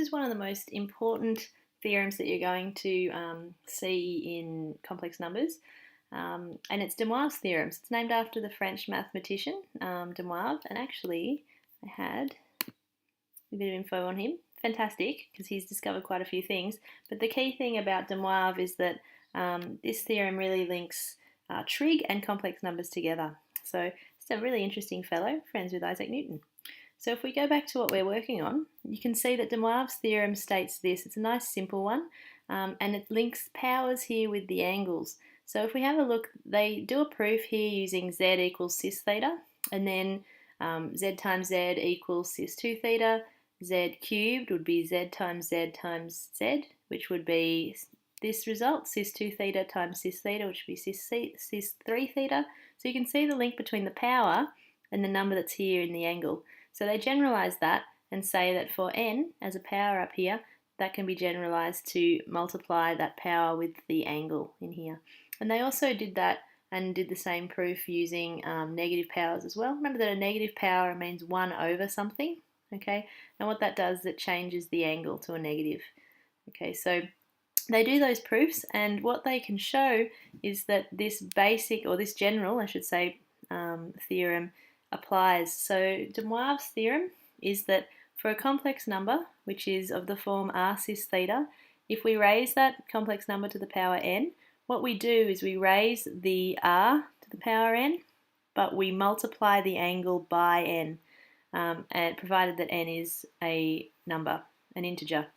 is one of the most important theorems that you're going to see in complex numbers, and it's de Moivres theorem. So it's named after the French mathematician de Moivres, and actually I had a bit of info on him. Fantastic, because he's discovered quite a few things. But the key thing about de Moivres is that this theorem really links trig and complex numbers together. So it's a really interesting fellow, friends with Isaac Newton. So if we go back to what we're working on, you can see that de Moivres theorem states this. It's a nice simple one, and it links powers here with the angles. So if we have a look, they do a proof here using z equals cis theta, and then z times z equals cis 2 theta. Z cubed would be z times z, which would be this result, cis 2 theta times cis theta, which would be cis 3 theta. So you can see the link between the power and the number that's here in the angle. So they generalise that and say that for n as a power up here, that can be generalised to multiply that power with the angle in here. And they also did that and did the same proof using negative powers as well. Remember that a negative power means 1 over something, okay? And what that does is it changes the angle to a negative. Okay, so they do those proofs, and what they can show is that this basic, or this general, I should say, theorem applies. So de Moivres theorem is that for a complex number, which is of the form r cis theta, if we raise that complex number to the power n, what we do is we raise the r to the power n, but we multiply the angle by n, and provided that n is a number, an integer.